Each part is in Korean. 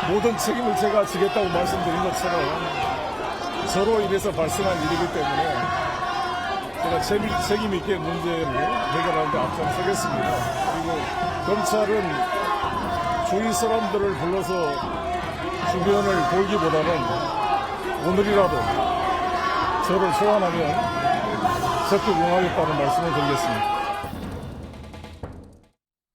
모든 책임을 제가 지겠다고 말씀드린 것처럼 저로 인해서 발생한 일이기 때문에 제가 책임 있게 문제를 해결하는 데 앞장서겠습니다. 그리고 검찰은 주위 사람들을 불러서 주변을 돌기보다는 오늘이라도 저를 소환하면 적극 응하겠다는 말씀을 드리겠습니다.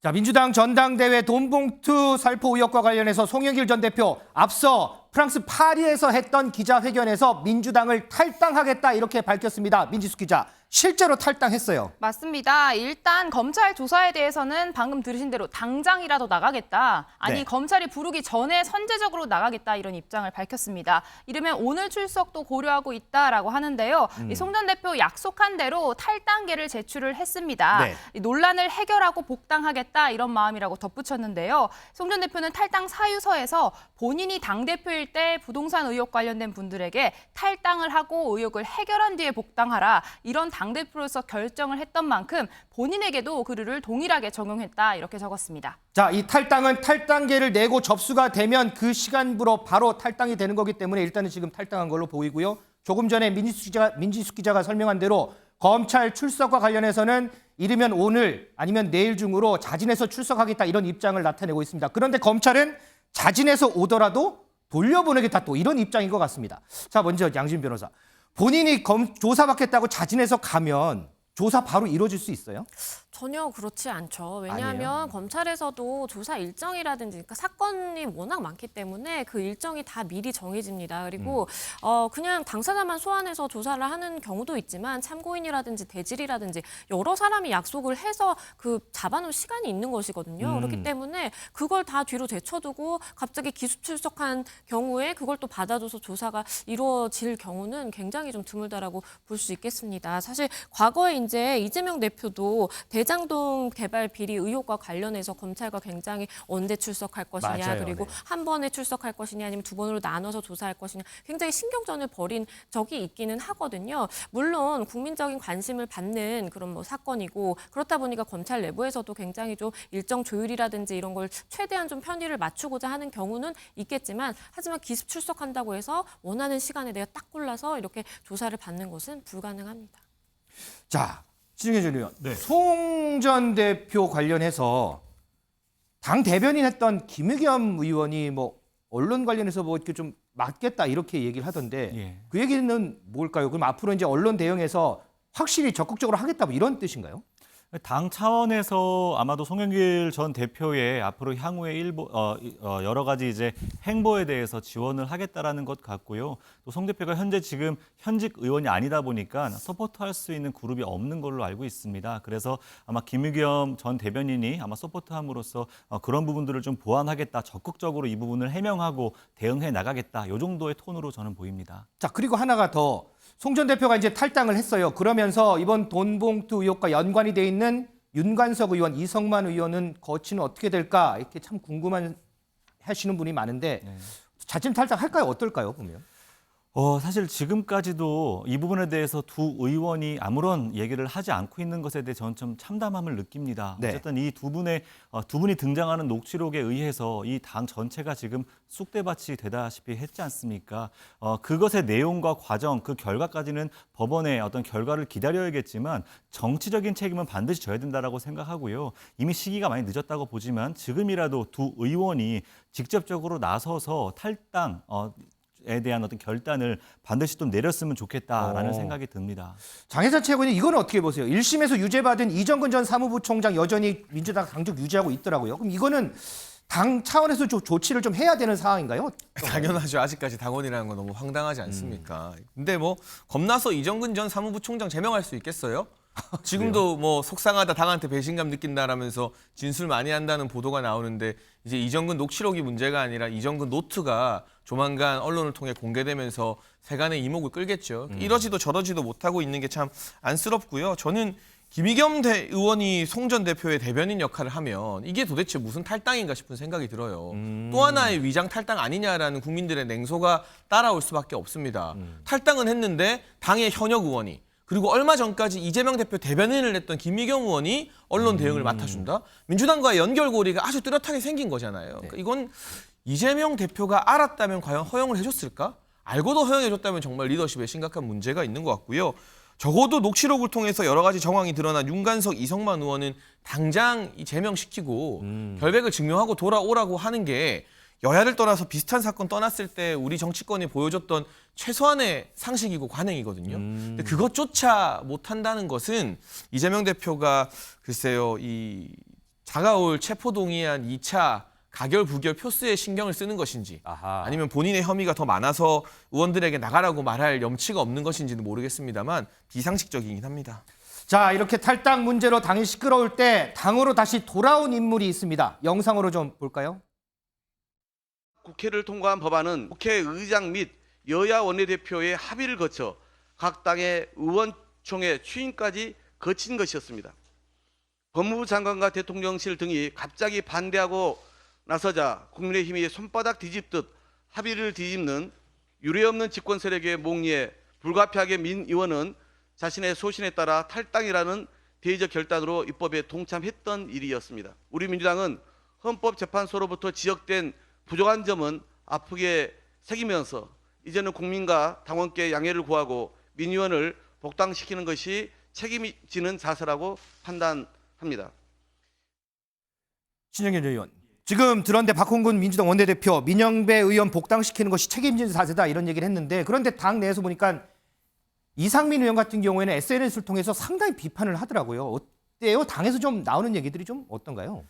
자, 민주당 전당대회 돈봉투 살포 의혹과 관련해서 송영길 전 대표 앞서 프랑스 파리에서 했던 기자회견에서 민주당을 탈당하겠다 이렇게 밝혔습니다. 민지숙 기자, 실제로 탈당했어요. 맞습니다. 일단 검찰 조사에 대해서는 방금 들으신 대로 당장이라도 나가겠다. 아니 네. 검찰이 부르기 전에 선제적으로 나가겠다 이런 입장을 밝혔습니다. 이르면 오늘 출석도 고려하고 있다라고 하는데요. 이 송 전 대표 약속한 대로 탈당계를 제출을 했습니다. 네. 이 논란을 해결하고 복당하겠다 이런 마음이라고 덧붙였는데요. 송 전 대표는 탈당 사유서에서 본인이 당대표일 때 부동산 의혹 관련된 분들에게 탈당을 하고 의혹을 해결한 뒤에 복당하라 이런 당대표로서 결정을 했던 만큼 본인에게도 그 룰을 동일하게 적용했다 이렇게 적었습니다. 자, 이 탈당은 탈당계를 내고 접수가 되면 그 시간부로 바로 탈당이 되는 거기 때문에 일단은 지금 탈당한 걸로 보이고요. 조금 전에 민지숙 기자가 설명한 대로 검찰 출석과 관련해서는 이르면 오늘 아니면 내일 중으로 자진해서 출석하겠다 이런 입장을 나타내고 있습니다. 그런데 검찰은 자진해서 오더라도 돌려보내겠다 또 이런 입장인 것 같습니다. 자, 먼저 양진 변호사. 본인이 조사받겠다고 자진해서 가면 조사 바로 이루어질 수 있어요? 전혀 그렇지 않죠. 왜냐하면 아니에요? 검찰에서도 조사 일정이라든지 그러니까 사건이 워낙 많기 때문에 그 일정이 다 미리 정해집니다. 그리고 그냥 당사자만 소환해서 조사를 하는 경우도 있지만 참고인이라든지 대질이라든지 여러 사람이 약속을 해서 그 잡아놓은 시간이 있는 것이거든요. 그렇기 때문에 그걸 다 뒤로 제쳐두고 갑자기 기수 출석한 경우에 그걸 또 받아줘서 조사가 이루어질 경우는 굉장히 좀 드물다라고 볼 수 있겠습니다. 사실 과거에 이제 이재명 대표도 대장동 개발 비리 의혹과 관련해서 검찰과 굉장히 언제 출석할 것이냐 맞아요, 그리고 네. 한 번에 출석할 것이냐 아니면 두 번으로 나눠서 조사할 것이냐 굉장히 신경전을 벌인 적이 있기는 하거든요. 물론 국민적인 관심을 받는 그런 뭐 사건이고 그렇다 보니까 검찰 내부에서도 굉장히 좀 일정 조율이라든지 이런 걸 최대한 좀 편의를 맞추고자 하는 경우는 있겠지만 하지만 기습 출석한다고 해서 원하는 시간에 내가 딱 골라서 이렇게 조사를 받는 것은 불가능합니다. 자, 지중해 전 의원. 네. 송 전 대표 관련해서 당 대변인 했던 김의겸 의원이 뭐 언론 관련해서 뭐 이렇게 좀 맡겠다 이렇게 얘기를 하던데 예. 그 얘기는 뭘까요? 그럼 앞으로 이제 언론 대응에서 확실히 적극적으로 하겠다 뭐 이런 뜻인가요? 당 차원에서 아마도 송영길 전 대표의 앞으로 향후의 여러 가지 이제 행보에 대해서 지원을 하겠다라는 것 같고요. 또 송 대표가 현재 지금 현직 의원이 아니다 보니까 서포트할 수 있는 그룹이 없는 걸로 알고 있습니다. 그래서 아마 김의겸 전 대변인이 아마 서포트함으로써 그런 부분들을 좀 보완하겠다, 적극적으로 이 부분을 해명하고 대응해 나가겠다. 이 정도의 톤으로 저는 보입니다. 자, 그리고 하나가 더 송 전 대표가 이제 탈당을 했어요. 그러면서 이번 돈봉투 의혹과 연관이 돼 있는 윤관석 의원, 이성만 의원은 거치는 어떻게 될까 이렇게 참 궁금한 하시는 분이 많은데 자진 탈당할까요? 어떨까요? 보면. 사실 지금까지도 이 부분에 대해서 두 의원이 아무런 얘기를 하지 않고 있는 것에 대해 저는 좀 참담함을 느낍니다. 네. 어쨌든 이 두 분이 등장하는 녹취록에 의해서 이 당 전체가 지금 쑥대밭이 되다시피 했지 않습니까? 그것의 내용과 과정, 그 결과까지는 법원의 어떤 결과를 기다려야겠지만 정치적인 책임은 반드시 져야 된다라고 생각하고요. 이미 시기가 많이 늦었다고 보지만 지금이라도 두 의원이 직접적으로 나서서 탈당, 에 대한 어떤 결단을 반드시 좀 내렸으면 좋겠다라는 생각이 듭니다. 장혜찬 최고위원 이건 어떻게 보세요? 1심에서 유죄받은 이정근 전 사무부 총장 여전히 민주당 당적 유지하고 있더라고요. 그럼 이거는 당 차원에서 조치를 좀 해야 되는 상황인가요? 당연하죠. 아직까지 당원이라는 건 너무 황당하지 않습니까? 근데 뭐 겁나서 이정근 전 사무부 총장 제명할 수 있겠어요? 지금도 뭐 속상하다, 당한테 배신감 느낀다라면서 진술 많이 한다는 보도가 나오는데 이제 이정근 녹취록이 문제가 아니라 이정근 노트가 조만간 언론을 통해 공개되면서 세간의 이목을 끌겠죠. 이러지도 저러지도 못하고 있는 게 참 안쓰럽고요. 저는 김의겸 의원이 송 전 대표의 대변인 역할을 하면 이게 도대체 무슨 탈당인가 싶은 생각이 들어요. 또 하나의 위장 탈당 아니냐라는 국민들의 냉소가 따라올 수밖에 없습니다. 탈당은 했는데 당의 현역 의원이 그리고 얼마 전까지 이재명 대표 대변인을 했던 김의겸 의원이 언론 대응을 맡아준다? 민주당과의 연결고리가 아주 뚜렷하게 생긴 거잖아요. 그러니까 이건 이재명 대표가 알았다면 과연 허용을 해줬을까? 알고도 허용해줬다면 정말 리더십에 심각한 문제가 있는 것 같고요. 적어도 녹취록을 통해서 여러 가지 정황이 드러난 윤관석, 이성만 의원은 당장 제명시키고 결백을 증명하고 돌아오라고 하는 게 여야를 떠나서 비슷한 사건 떠났을 때 우리 정치권이 보여줬던 최소한의 상식이고 관행이거든요. 근데 그것조차 못한다는 것은 이재명 대표가 글쎄요, 이 다가올 체포동의안 2차 가결 부결 표수에 신경을 쓰는 것인지 아니면 본인의 혐의가 더 많아서 의원들에게 나가라고 말할 염치가 없는 것인지는 모르겠습니다만 비상식적이긴 합니다. 자, 이렇게 탈당 문제로 당이 시끄러울 때 당으로 다시 돌아온 인물이 있습니다. 영상으로 좀 볼까요? 국회를 통과한 법안은 국회의장 및 여야 원내대표의 합의를 거쳐 각 당의 의원총회 추인까지 거친 것이었습니다. 법무부 장관과 대통령실 등이 갑자기 반대하고 나서자 국민의힘이 손바닥 뒤집듯 합의를 뒤집는 유례없는 집권 세력의 몽리에 불가피하게 민 의원은 자신의 소신에 따라 탈당이라는 대의적 결단으로 입법에 동참했던 일이었습니다. 우리 민주당은 헌법재판소로부터 지적된 부족한 점은 아프게 새기면서 이제는 국민과 당원께 양해를 구하고 민 의원을 복당시키는 것이 책임지는 자세라고 판단합니다. 신영일 의원. 지금 들었는데 박홍근 민주당 원내대표 민영배 의원 복당시키는 것이 책임지는 자세다 이런 얘기를 했는데 그런데 당 내에서 보니까 이상민 의원 같은 경우에는 SNS를 통해서 상당히 비판을 하더라고요. 어때요? 당에서 좀 나오는 얘기들이 좀 어떤가요?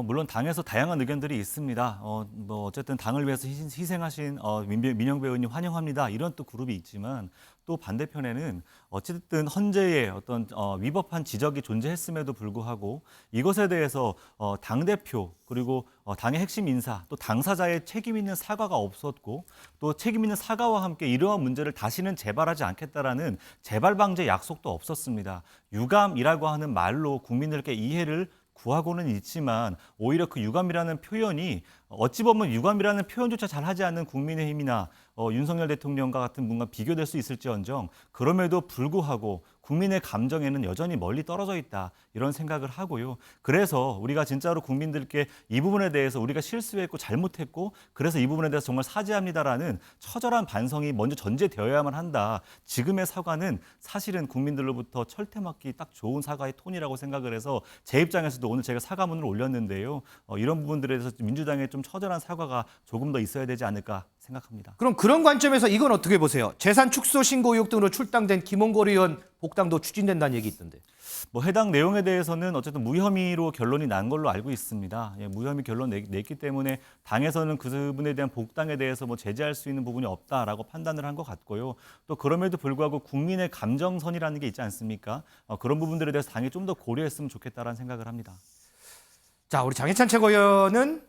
물론 당에서 다양한 의견들이 있습니다. 어쨌든 당을 위해서 희생하신 민영배 의원님 환영합니다. 이런 또 그룹이 있지만 또 반대편에는 어쨌든 헌재의 어떤 위법한 지적이 존재했음에도 불구하고 이것에 대해서 당대표 그리고 당의 핵심 인사 또 당사자의 책임 있는 사과가 없었고 또 책임 있는 사과와 함께 이러한 문제를 다시는 재발하지 않겠다라는 재발 방지 약속도 없었습니다. 유감이라고 하는 말로 국민들께 이해를 구하고는 있지만 오히려 그 유감이라는 표현이 어찌 보면 유감이라는 표현조차 잘 하지 않는 국민의힘이나 윤석열 대통령과 같은 분과 비교될 수 있을지언정 그럼에도 불구하고 국민의 감정에는 여전히 멀리 떨어져 있다 이런 생각을 하고요. 그래서 우리가 진짜로 국민들께 이 부분에 대해서 우리가 실수했고 잘못했고 그래서 이 부분에 대해서 정말 사죄합니다라는 처절한 반성이 먼저 전제되어야만 한다. 지금의 사과는 사실은 국민들로부터 철퇴맞기 딱 좋은 사과의 톤이라고 생각을 해서 제 입장에서도 오늘 제가 사과문을 올렸는데요. 이런 부분들에 대해서 민주당의 좀 처절한 사과가 조금 더 있어야 되지 않을까 생각합니다. 그럼 그런 관점에서 이건 어떻게 보세요? 재산 축소 신고 의혹 등으로 출당된 김홍걸 의원 복당도 추진된다는 얘기 있던데. 해당 내용에 대해서는 어쨌든 무혐의로 결론이 난 걸로 알고 있습니다. 무혐의 결론 냈기 때문에 당에서는 그분에 대한 복당에 대해서 제재할 수 있는 부분이 없다라고 판단을 한 것 같고요. 또 그럼에도 불구하고 국민의 감정선이라는 게 있지 않습니까? 그런 부분들에 대해서 당이 좀 더 고려했으면 좋겠다라는 생각을 합니다. 자, 우리 장해찬 최고위원은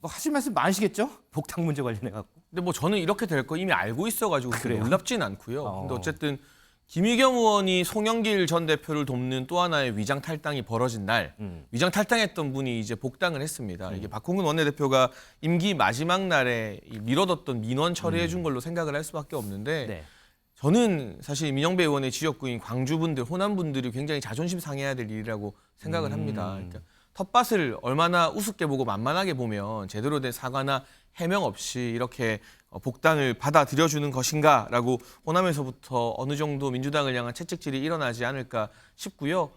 하실 말씀 많으시겠죠? 복당 문제 관련해 갖고. 근데 저는 이렇게 될 거 이미 알고 있어가지고 그래요? 놀랍진 않고요. 근데 어쨌든 김의겸 의원이 송영길 전 대표를 돕는 또 하나의 위장 탈당이 벌어진 날 위장 탈당했던 분이 이제 복당을 했습니다. 이게 박홍근 원내대표가 임기 마지막 날에 미뤄뒀던 민원 처리해 준 걸로 생각을 할 수밖에 없는데 네. 저는 사실 민영배 의원의 지역구인 광주분들, 호남분들이 굉장히 자존심 상해야 될 일이라고 생각을 합니다. 그러니까 텃밭을 얼마나 우습게 보고 만만하게 보면 제대로 된 사과나 해명 없이 이렇게 복당을 받아들여주는 것인가라고 호남에서부터 어느 정도 민주당을 향한 채찍질이 일어나지 않을까 싶고요.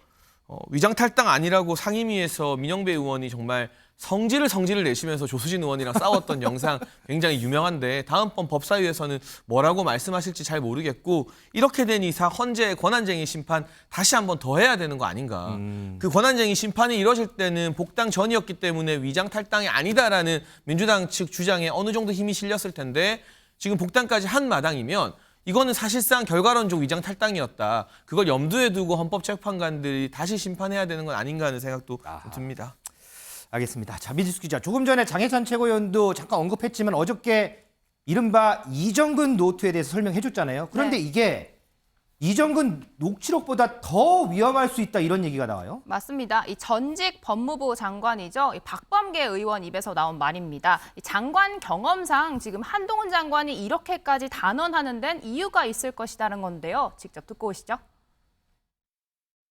위장 탈당 아니라고 상임위에서 민영배 의원이 정말 성질을 내시면서 조수진 의원이랑 싸웠던 영상 굉장히 유명한데 다음번 법사위에서는 뭐라고 말씀하실지 잘 모르겠고 이렇게 된 이상 헌재의 권한쟁의 심판 다시 한번 더 해야 되는 거 아닌가. 그 권한쟁의 심판이 이뤄질 때는 복당 전이었기 때문에 위장 탈당이 아니다라는 민주당 측 주장에 어느 정도 힘이 실렸을 텐데 지금 복당까지 한 마당이면 이거는 사실상 결과론적 위장 탈당이었다. 그걸 염두에 두고 헌법재판관들이 다시 심판해야 되는 건 아닌가 하는 생각도 듭니다. 알겠습니다. 자, 민지수 기자. 조금 전에 장해찬 최고위원도 잠깐 언급했지만 어저께 이른바 이정근 노트에 대해서 설명해 줬잖아요. 그런데 네. 이게 이정근 녹취록보다 더 위험할 수 있다 이런 얘기가 나와요. 맞습니다. 이 전직 법무부 장관이죠. 이 박범계 의원 입에서 나온 말입니다. 이 장관 경험상 지금 한동훈 장관이 이렇게까지 단언하는 데는 이유가 있을 것이라는 건데요. 직접 듣고 오시죠.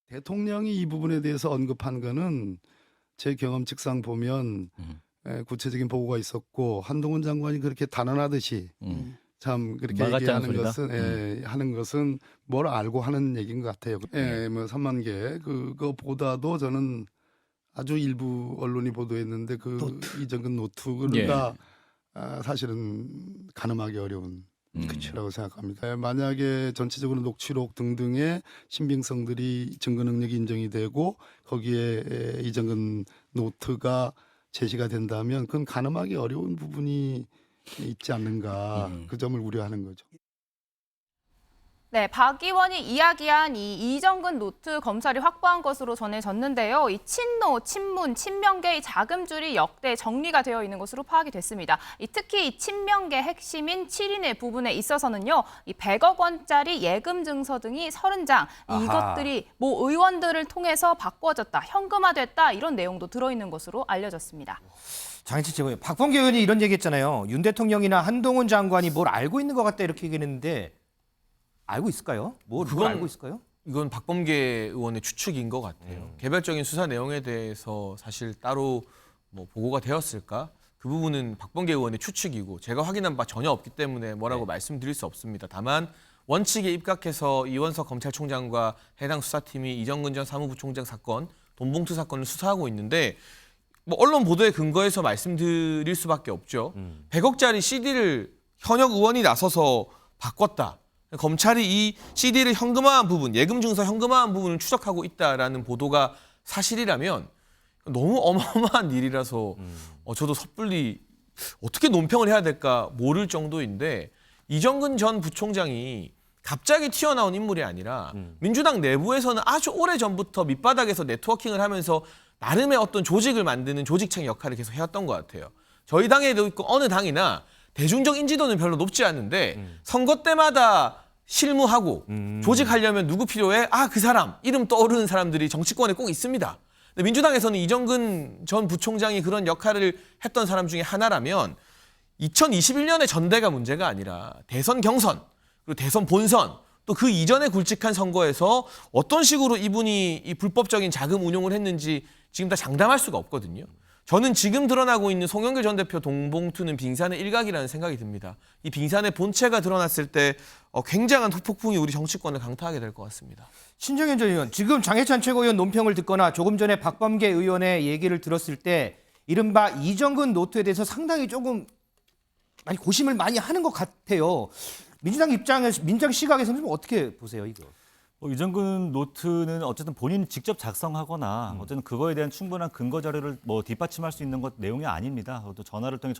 대통령이 이 부분에 대해서 언급한 거는 제 경험칙상 보면 구체적인 보고가 있었고 한동훈 장관이 그렇게 단언하듯이 참 그렇게 말 같지 않은 얘기하는 소리다? 것은 하는 것은 뭘 알고 하는 얘기인 것 같아요. 뭐 3만 개 그거보다도 저는 아주 일부 언론이 보도했는데 그 이정근 노트가 사실은 가늠하기 어려운 것이라고 생각합니다. 만약에 전체적으로 녹취록 등등의 신빙성들이 증거 능력이 인정이 되고 거기에 이정근 노트가 제시가 된다면 그건 가늠하기 어려운 부분이 있지 않는가 그 점을 우려하는 거죠. 네, 박 의원이 이야기한 이 이정근 노트 검찰이 확보한 것으로 전해졌는데요. 이 친노, 친문, 친명계의 자금줄이 역대 정리가 되어 있는 것으로 파악이 됐습니다. 특히 이 친명계 핵심인 7인의 부분에 있어서는요. 이 100억 원짜리 예금 증서 등이 30장, 이것들이 모 의원들을 통해서 바꿔졌다, 현금화됐다 이런 내용도 들어있는 것으로 알려졌습니다. 장혜진 최고위원, 박범계 의원이 이런 얘기했잖아요. 윤 대통령이나 한동훈 장관이 뭘 알고 있는 것 같다 이렇게 얘기했는데 알고 있을까요? 뭘 알고 있을까요? 이건 박범계 의원의 추측인 것 같아요. 개별적인 수사 내용에 대해서 사실 따로 뭐 보고가 되었을까? 그 부분은 박범계 의원의 추측이고 제가 확인한 바 전혀 없기 때문에 뭐라고 말씀드릴 수 없습니다. 다만 원칙에 입각해서 이원석 검찰총장과 해당 수사팀이 이정근 전 사무부총장 사건, 돈봉투 사건을 수사하고 있는데 뭐 언론 보도에 근거해서 말씀드릴 수밖에 없죠. 100억짜리 CD를 현역 의원이 나서서 바꿨다. 검찰이 이 CD를 현금화한 부분, 예금 증서 현금화한 부분을 추적하고 있다라는 보도가 사실이라면 너무 어마어마한 일이라서 저도 섣불리 어떻게 논평을 해야 될까 모를 정도인데 이정근 전 부총장이 갑자기 튀어나온 인물이 아니라 민주당 내부에서는 아주 오래전부터 밑바닥에서 네트워킹을 하면서 나름의 어떤 조직을 만드는 조직창 역할을 계속 해왔던 것 같아요. 저희 당에도 있고 어느 당이나 대중적 인지도는 별로 높지 않은데 선거 때마다 실무하고 조직하려면 누구 필요해? 아, 그 사람. 이름 떠오르는 사람들이 정치권에 꼭 있습니다. 근데 민주당에서는 이정근 전 부총장이 그런 역할을 했던 사람 중에 하나라면 2021년의 전대가 문제가 아니라 대선 경선, 그리고 대선 본선, 또 그 이전에 굵직한 선거에서 어떤 식으로 이분이 이 불법적인 자금 운용을 했는지 지금 다 장담할 수가 없거든요. 저는 지금 드러나고 있는 송영길 전 대표 돈봉투는 빙산의 일각이라는 생각이 듭니다. 이 빙산의 본체가 드러났을 때 굉장한 후폭풍이 우리 정치권을 강타하게 될 것 같습니다. 신정현 전 의원, 지금 장해찬 최고위원 논평을 듣거나 조금 전에 박범계 의원의 얘기를 들었을 때 이른바 이정근 노트에 대해서 상당히 조금 많이 고심을 많이 하는 것 같아요. 민주당 입장에서, 민주당 시각에서는 좀 어떻게 보세요, 이거? 이정근 노트는 어쨌든 본인이 직접 작성하거나 어쨌든 그거에 대한 충분한 근거 자료를 뭐 뒷받침할 수 있는 것 내용이 아닙니다. 또 전화를 통해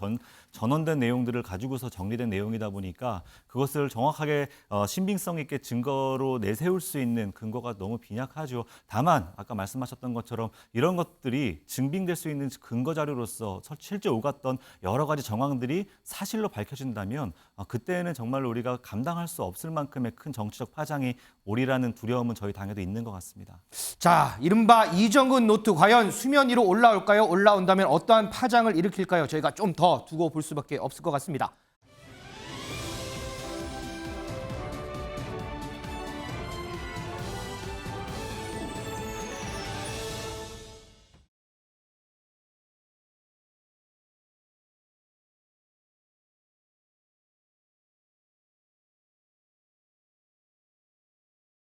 전원된 내용들을 가지고서 정리된 내용이다 보니까 그것을 정확하게 신빙성 있게 증거로 내세울 수 있는 근거가 너무 빈약하죠. 다만 아까 말씀하셨던 것처럼 이런 것들이 증빙될 수 있는 근거 자료로서 실제 오갔던 여러 가지 정황들이 사실로 밝혀진다면 그때는 정말로 우리가 감당할 수 없을 만큼의 큰 정치적 파장이 오리라는 두려움은 저희 당에도 있는 것 같습니다. 자, 이른바 이정근 노트 과연 수면 위로 올라올까요? 올라온다면 어떠한 파장을 일으킬까요? 저희가 좀 더 두고 볼 수밖에 없을 것 같습니다.